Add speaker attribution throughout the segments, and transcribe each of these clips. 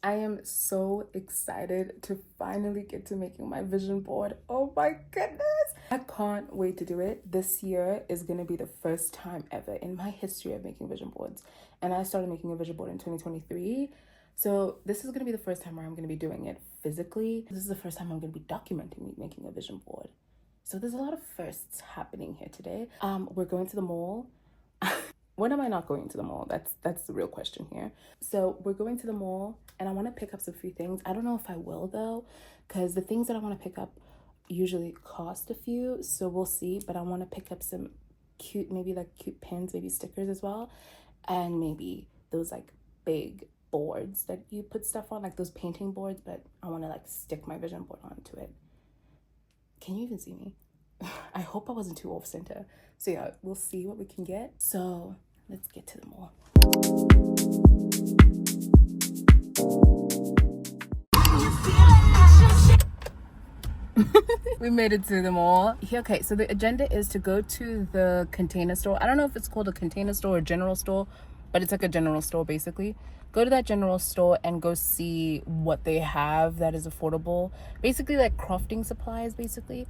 Speaker 1: I am so excited to finally get to making my vision board. Oh my goodness. I can't wait to do it. This year is going to be the first time ever in my history of making vision boards. And I started making a vision board in 2023. So this is going to be the first time where I'm going to be doing it physically. This is the first time I'm going to be documenting me making a vision board. So there's a lot of firsts happening here today. We're going to the mall. When am I not going to the mall? That's the real question here. So we're going to the mall and I want to pick up some few things. I don't know if I will though, because the things that I want to pick up usually cost a few. So we'll see. But I want to pick up some cute, maybe like cute pins, maybe stickers as well. And maybe those like big boards that you put stuff on, like those painting boards. But I want to like stick my vision board onto it. Can you even see me? I hope I wasn't too off center. So yeah, we'll see what we can get. So let's get to the mall. We made it to the mall. Okay, so the agenda is to go to the Container Store. I don't know if it's called a Container Store or general store, but it's like a general store basically. Go to that general store and go see what they have that is affordable. Basically like crafting supplies basically.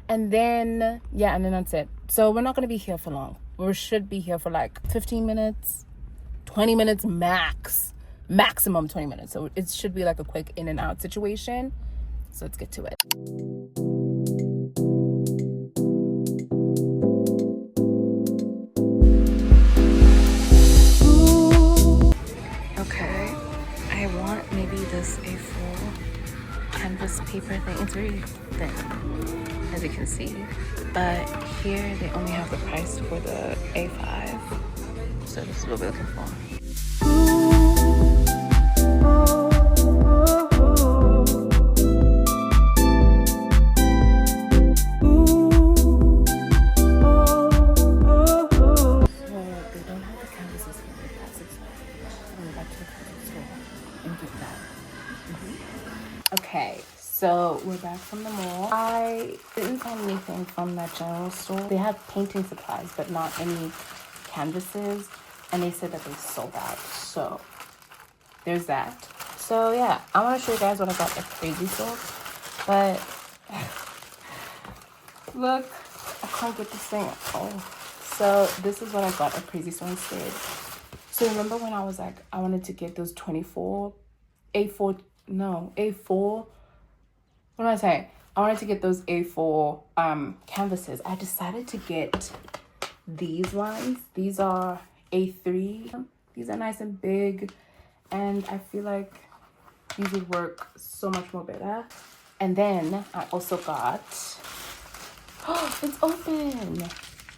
Speaker 1: And then, yeah, and then that's it. So we're not going to be here for long. We should be here for like 15 minutes, 20 minutes max. Maximum 20 minutes. So it should be like a quick in and out situation. So let's get to it. Okay, I want maybe this A4 canvas paper thing. It's very thin, as you can see. But here they only have the price for the A5. So this is what we're looking for. Okay, so we're back from the mall. I didn't find anything from that general store. They have painting supplies, but not any canvases. And they said that they sold out. So there's that. So yeah, I want to show you guys what I got at Crazy Store. But look, I can't get this thing. Oh, so this is what I got at Crazy Store instead. So remember when I was like, I wanted to get those 24 A4. What am I saying? I wanted to get those A4 canvases. I decided to get these ones. These are A3. These are nice and big, and I feel like these would work so much more better. And then I also got, oh, it's open.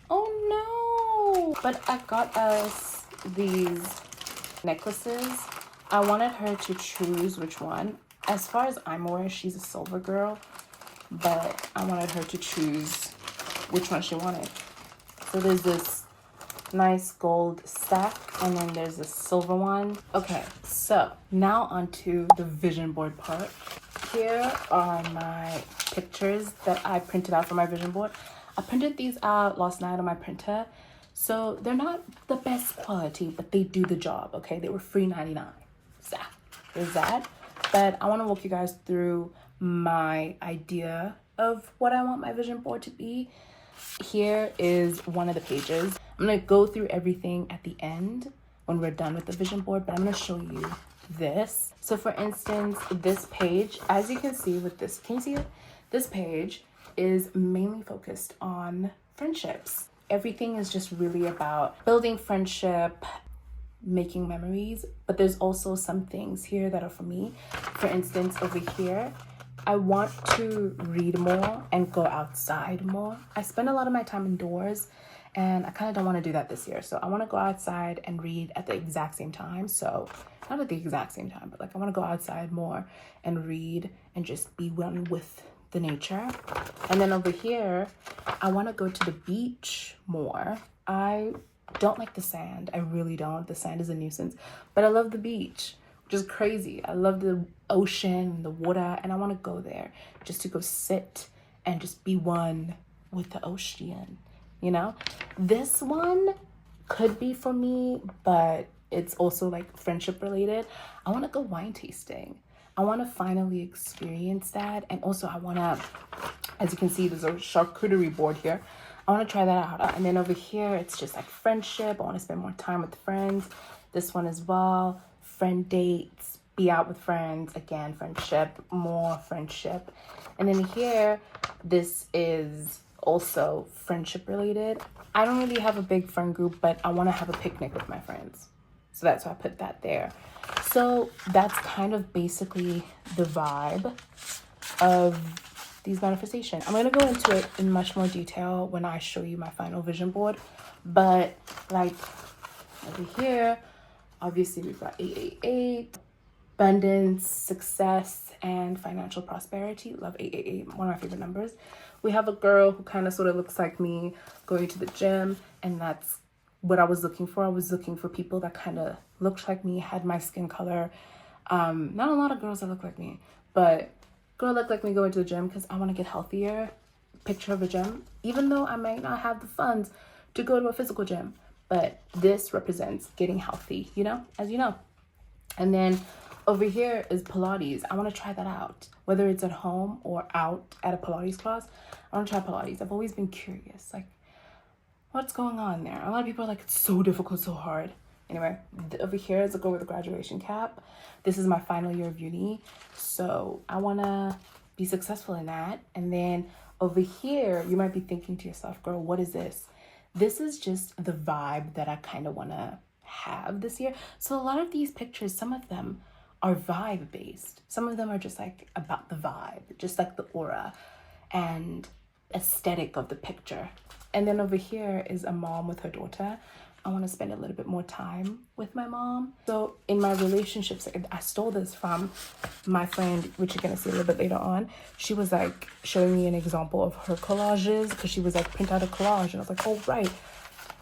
Speaker 1: Oh no. But I got us these necklaces. I wanted her to choose which one. As far as I'm aware, she's a silver girl, but I wanted her to choose which one she wanted. So there's this nice gold stack, and then there's a silver one. Okay, so now onto the vision board part. Here are my pictures that I printed out for my vision board. I printed these out last night on my printer. So they're not the best quality, but they do the job, okay? They were $3.99. So there's that. But I want to walk you guys through my idea of what I want my vision board to be. Here is one of the pages. I'm going to go through everything at the end when we're done with the vision board, but I'm going to show you this. So for instance, this page, as you can see with this, can you see it? This page is mainly focused on friendships. Everything is just really about building friendship, making memories, but there's also some things here that are for me. For instance, over here, I want to read more and go outside more. I spend a lot of my time indoors and I kind of don't want to do that this year. So I want to go outside and read at the exact same time. So not at the exact same time, but like I want to go outside more and read and just be one with the nature. And then over here, I want to go to the beach more. I don't like the sand. I really don't. The sand is a nuisance, but I love the beach, which is crazy. I love the ocean, the water, and I want to go there just to go sit and just be one with the ocean, you know? This one could be for me, but it's also like friendship related. I want to go wine tasting. I want to finally experience that. And also I want to, as you can see, there's a charcuterie board here. I want to try that out. And then over here, it's just like friendship. I want to spend more time with friends. This one as well, friend dates, be out with friends. Again, friendship, more friendship. And then here, this is also friendship related. I don't really have a big friend group, but I want to have a picnic with my friends. So that's why I put that there. So that's kind of basically the vibe of these manifestations. I'm going to go into it in much more detail when I show you my final vision board. But like over here, obviously we've got 888, abundance, success, and financial prosperity. Love 888, one of my favorite numbers. We have a girl who kind of sort of looks like me going to the gym, and that's what I was looking for. I was looking for people that kind of looked like me, had my skin color. Not a lot of girls that look like me, but girl look like me going to the gym because I want to get healthier. Picture of a gym, even though I might not have the funds to go to a physical gym, but this represents getting healthy, you know, as you know. And then over here is Pilates. I want to try that out, whether it's at home or out at a Pilates class. I want to try Pilates. I've always been curious, like, what's going on there? A lot of people are like, it's so difficult, so hard. Anyway, over here is a girl with a graduation cap. This is my final year of uni, so I want to be successful in that. And then over here, you might be thinking to yourself, girl, what is this? This is just the vibe that I kind of want to have this year. So a lot of these pictures, some of them are vibe based. Some of them are just like about the vibe, just like the aura and aesthetic of the picture. And then over here is a mom with her daughter. I want to spend a little bit more time with my mom. So in my relationships, I stole this from my friend, which you're going to see a little bit later on. She was like showing me an example of her collages because she was like, print out a collage. And I was like, oh, right.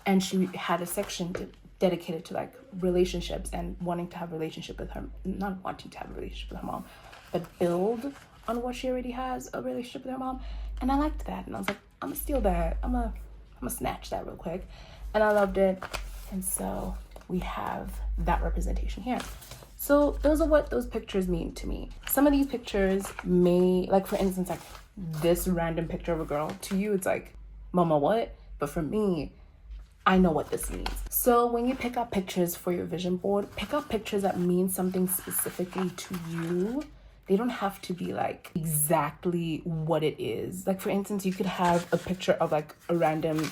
Speaker 1: And she had a section dedicated to like relationships and wanting to have a relationship with her, not wanting to have a relationship with her mom, but build on what she already has, a relationship with her mom. And I liked that. And I was like, I'm gonna steal that. I'm gonna snatch that real quick. And I loved it. And so we have that representation here. So those are what those pictures mean to me. Some of these pictures may, like for instance, like this random picture of a girl, to you it's like, mama, what? But for me, I know what this means. So when you pick up pictures for your vision board, pick up pictures that mean something specifically to you. They don't have to be like exactly what it is. Like for instance, you could have a picture of like a random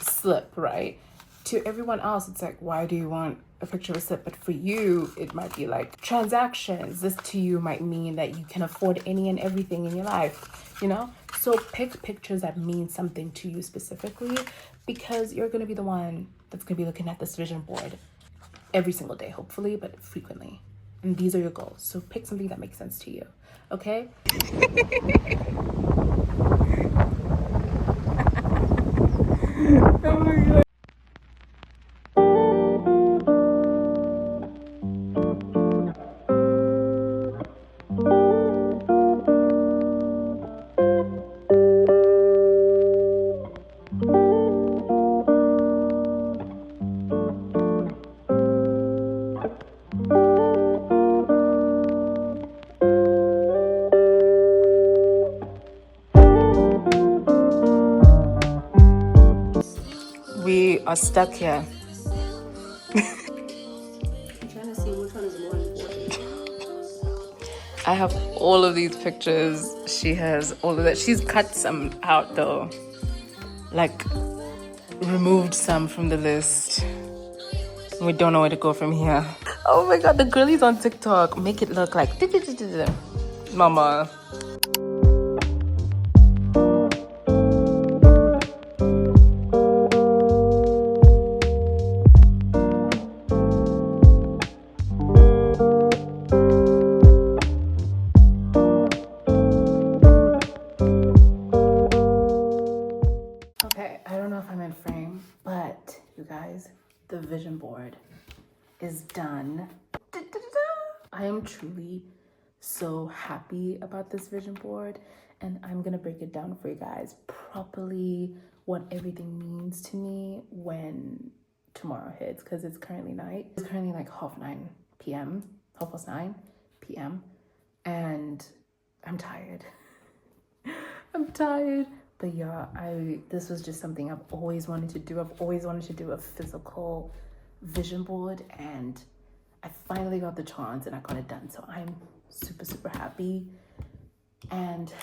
Speaker 1: slip, right? To everyone else, it's like, why do you want a picture of a slip? But for you, it might be like transactions. This to you might mean that you can afford any and everything in your life, you know? So pick pictures that mean something to you specifically, because you're going to be the one that's going to be looking at this vision board every single day, hopefully, but frequently. And these are your goals. So pick something that makes sense to you. Okay? Oh my God. We are stuck here.
Speaker 2: I'm trying to see which one is more important.
Speaker 1: I have all of these pictures. She has all of that. She's cut some out though. Like removed some from the list. We don't know where to go from here. Oh my God, the girlies on TikTok make it look like mama. Okay, I don't know if I'm in frame, but you guys, the vision board is done. I am truly so happy about this vision board, and I'm gonna break it down for you guys properly, what everything means to me when tomorrow hits, because it's currently night. It's currently like 9:30 p.m., 9:30 p.m. And I'm tired. I'm tired. But yeah, this was just something I've always wanted to do. I've always wanted to do a physical vision board, and I finally got the chance and I got it done. So I'm super, super happy, and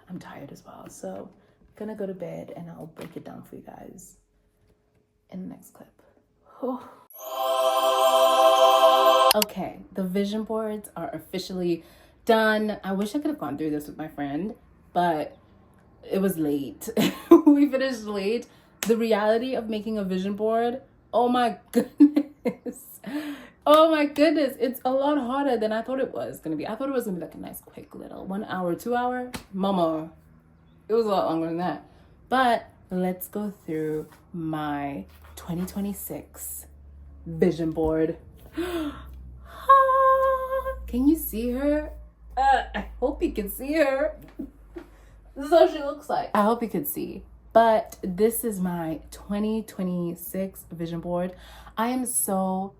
Speaker 1: I'm tired as well. So I'm gonna go to bed and I'll break it down for you guys in the next clip. Oh. Okay, the vision boards are officially done. I wish I could have gone through this with my friend, but it was late. We finished late. The reality of making a vision board, oh my goodness. Oh my goodness. It's a lot harder than I thought it was gonna be. I thought it was gonna be like a nice quick little 1 hour, 2 hour. Mama, it was a lot longer than that. But let's go through my 2026 vision board. Can you see her? I hope you can see her. This is how she looks like. I hope you could see. But this is my 2026 vision board. I am so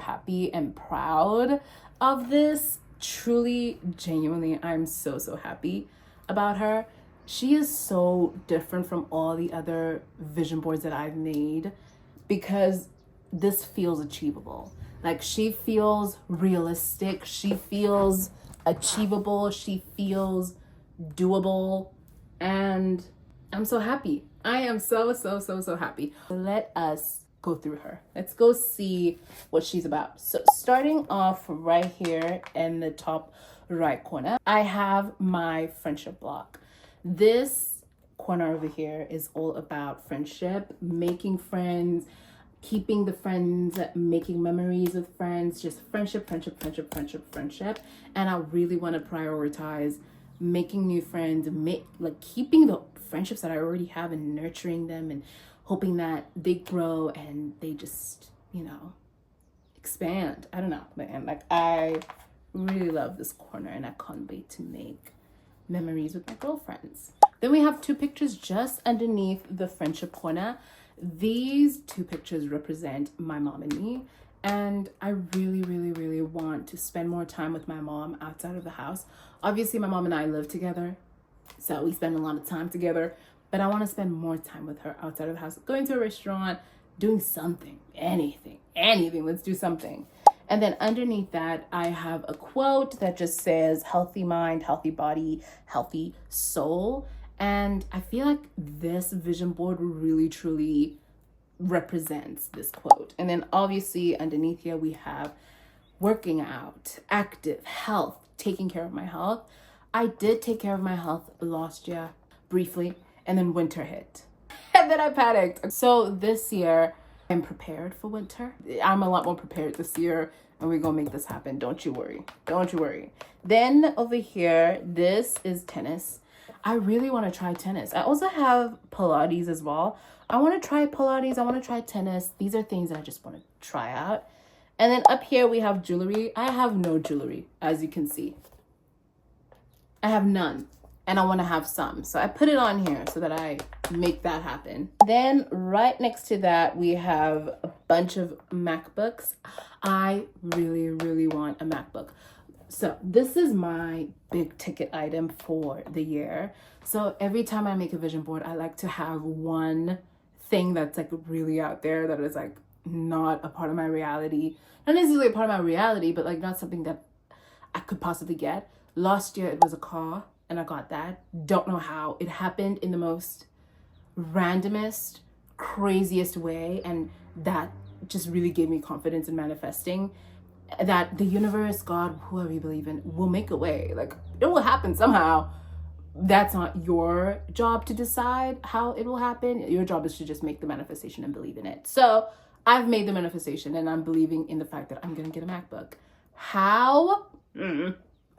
Speaker 1: happy and proud of this. Truly, genuinely, I'm so happy about her. She is so different from all the other vision boards that I've made, because this feels achievable. Like, she feels realistic. She feels achievable. She feels doable, and I'm so happy. I am so happy. Let us go through her. Let's go see what she's about. So starting off right here in the top right corner, I have my friendship block. This corner over here is all about friendship, making friends, keeping the friends, making memories with friends, just friendship. And I really want to prioritize making new friends, keeping the friendships that I already have and nurturing them and hoping that they grow and they just, expand. I don't know, man. Like, I really love this corner and I can't wait to make memories with my girlfriends. Then we have two pictures just underneath the friendship corner. These two pictures represent my mom and me. And I really want to spend more time with my mom outside of the house. Obviously, my mom and I live together, so we spend a lot of time together. But I want to spend more time with her outside of the house, going to a restaurant, doing something, anything. Let's do something. And then underneath that, I have a quote that just says, healthy mind, healthy body, healthy soul. And I feel like this vision board really, truly represents this quote. And then obviously underneath here we have working out, active, health, taking care of my health. I did take care of my health last year briefly, and then winter hit. And then I panicked. So this year I'm prepared for winter. I'm a lot more prepared this year, and we're gonna make this happen. Don't you worry. Then over here, this is tennis. I really want to try tennis. I also have Pilates as well. I want to try Pilates. I want to try tennis. These are things that I just want to try out. And then up here we have jewelry. I have no jewelry, as you can see. I have none. And I want to have some. So I put it on here so that I make that happen. Then right next to that, we have a bunch of MacBooks. I really want a MacBook. So this is my big ticket item for the year. So every time I make a vision board, I like to have one thing that's like really out there, that is like not a part of my reality. Not necessarily a part of my reality, but like not something that I could possibly get. Last year it was a car, and I got that. Don't know how. It happened in the most randomest, craziest way, and that just really gave me confidence in manifesting that the universe, God, whoever you believe in, will make a way. Like, it will happen somehow. That's not your job to decide how it will happen. Your job is to just make the manifestation and believe in it. So I've made the manifestation, and I'm believing in the fact that I'm gonna get a MacBook. How?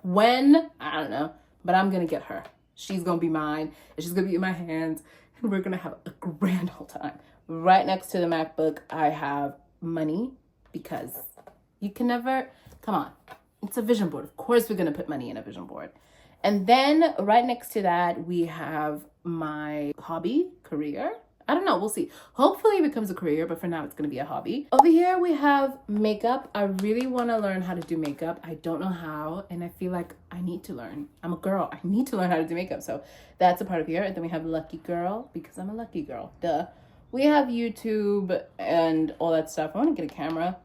Speaker 1: When? I don't know. But I'm gonna get her. She's gonna be mine, and she's gonna be in my hands, and we're gonna have a grand old time. Right next to the MacBook, I have money, because you can never, come on, it's a vision board. Of course we're gonna put money in a vision board. And then right next to that, we have my hobby, career. I don't know. We'll see. Hopefully it becomes a career, but for now it's going to be a hobby. Over here we have makeup. I really want to learn how to do makeup. I don't know how, and I feel like I need to learn. I'm a girl. I need to learn how to do makeup. So that's a part of here. And then we have lucky girl, because I'm a lucky girl. Duh. We have YouTube and all that stuff. I want to get a camera.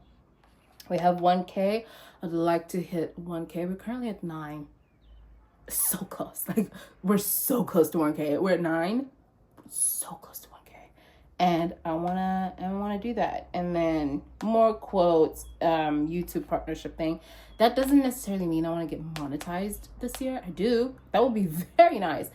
Speaker 1: We have 1K. I'd like to hit 1K. We're currently at 9. So close. Like, we're so close to 1K. We're at 9. So close to 1K. And I wanna do that. And then more quotes, YouTube partnership thing. That doesn't necessarily mean I want to get monetized this year. I do. That would be very nice.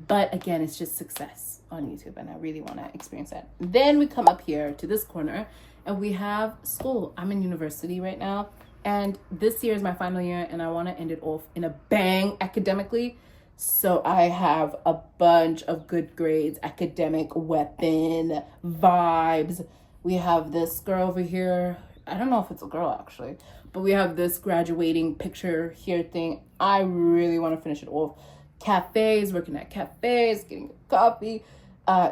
Speaker 1: But again, it's just success on YouTube, and I really want to experience that. Then we come up here to this corner, and we have school. I'm in university right now, and this year is my final year, and I want to end it off in a bang academically. So I have a bunch of good grades, academic weapon, vibes. We have this girl over here. I don't know if it's a girl actually, but we have this graduating picture here thing. I really want to finish it off. Cafes, working at cafes, getting coffee,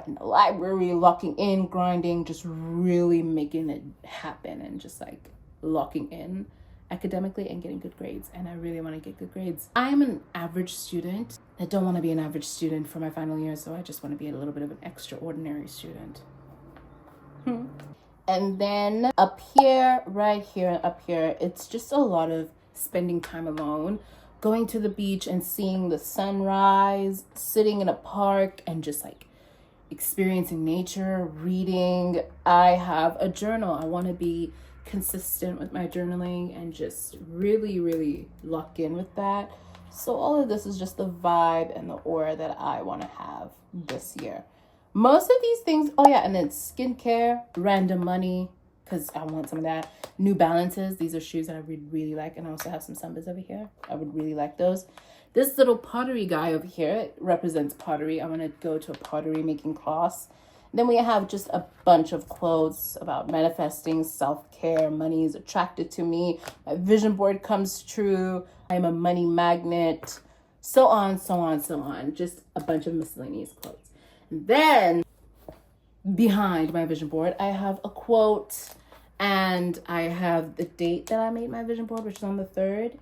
Speaker 1: in the library, locking in, grinding, just really making it happen and just like locking in academically and getting good grades. And I really want to get good grades. I'm an average student. I don't want to be an average student for my final year, so I just want to be a little bit of an extraordinary student. And then up here, right here and up here, it's just a lot of spending time alone, going to the beach and seeing the sunrise, sitting in a park and just like experiencing nature, reading. I have a journal. I want to be consistent with my journaling and just really lock in with that. So all of this is just the vibe and the aura that I want to have this year. Most of these things, oh yeah, and then skincare, random money, because I want some of that. New Balances, these are shoes that I really like, and I also have some Sambas over here. I would really like those. This little pottery guy over here represents pottery. I want to go to a pottery making class. Then we have just a bunch of quotes about manifesting, self-care, money is attracted to me, my vision board comes true, I'm a money magnet, so on, so on, so on. Just a bunch of miscellaneous quotes. And then behind my vision board, I have a quote, and I have the date that I made my vision board, which is on the 3rd.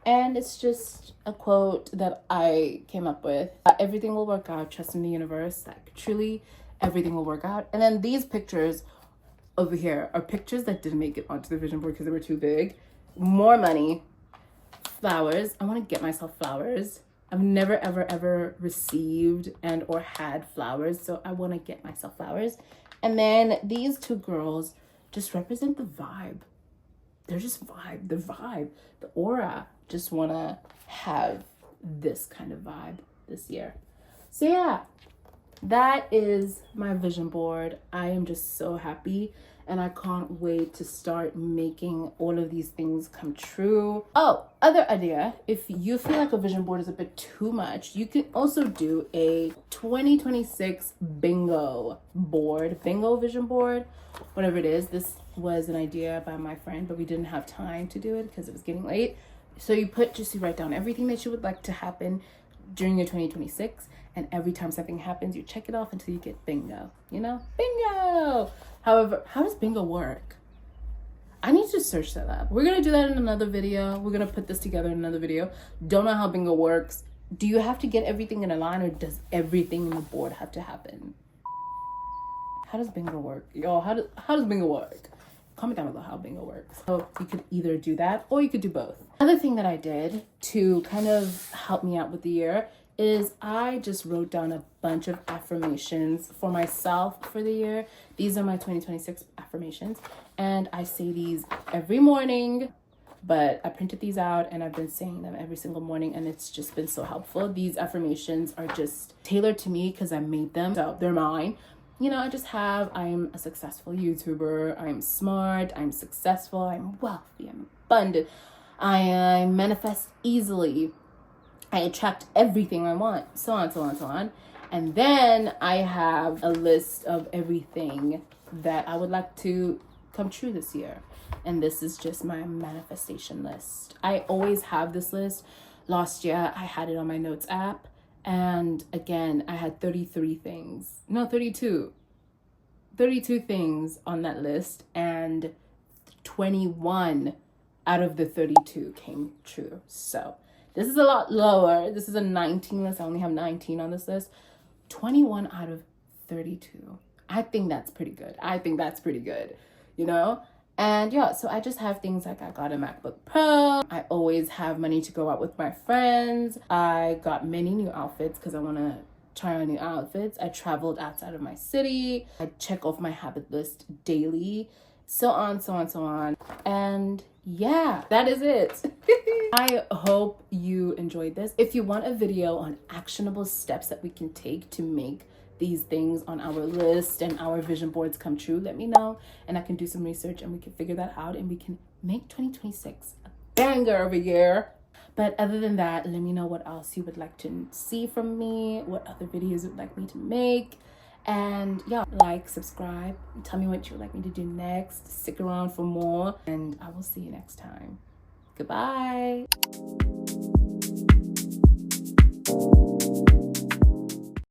Speaker 1: And it's just a quote that I came up with. Everything will work out, trust in the universe, like truly everything will work out. And then these pictures over here are pictures that didn't make it onto the vision board because they were too big. More money, flowers. I want to get myself flowers. I've never ever received and or had flowers, so I want to get myself flowers. And then these two girls just represent the vibe. They're just vibe, the aura. Just want to have this kind of vibe this year. So yeah, that is my vision board. I am just so happy, and I can't wait to start making all of these things come true. Oh, other idea, if you feel like a vision board is a bit too much, you can also do a 2026 bingo board, bingo vision board, whatever it is. This was an idea by my friend, but we didn't have time to do it because it was getting late. So you write down everything that you would like to happen during your 2026, and every time something happens, you check it off until you get bingo, bingo. However, how does bingo work? I need to search that up. We're gonna do that in another video. We're gonna put this together in another video. Don't know how bingo works. Do you have to get everything in a line, or does everything in the board have to happen? How does bingo work? Yo, how does bingo work? Comment down below how bingo works. So you could either do that or you could do both. Another thing that I did to kind of help me out with the year is I just wrote down a bunch of affirmations for myself for the year. These are my 2026 affirmations, and I say these every morning, but I printed these out and I've been saying them every single morning, and it's just been so helpful. These affirmations are just tailored to me because I made them, so they're mine. I'm a successful YouTuber, I'm smart, I'm successful, I'm wealthy, I'm abundant, I manifest easily, I attract everything I want, so on, so on, so on. And then I have a list of everything that I would like to come true this year. And this is just my manifestation list. I always have this list. Last year, I had it on my notes app. And again, I had 32. 32 things on that list, and 21 out of the 32 came true. So this is a lot lower. This is a 19 list. I only have 19 on this list. 21 out of 32. I think that's pretty good. You know? And yeah, so I just have things like I got a MacBook Pro. I always have money to go out with my friends. I got many new outfits because I want to try on new outfits. I traveled outside of my city. I check off my habit list daily. So on, so on, so on. And yeah, that is it. I hope you enjoyed this. If you want a video on actionable steps that we can take to make these things on our list and our vision boards come true, let me know, and I can do some research and we can figure that out and we can make 2026 a banger of a year. But other than that, let me know what else you would like to see from me, what other videos you would like me to make. And yeah, like, subscribe, tell me what you would like me to do next. Stick around for more, and I will see you next time. Goodbye.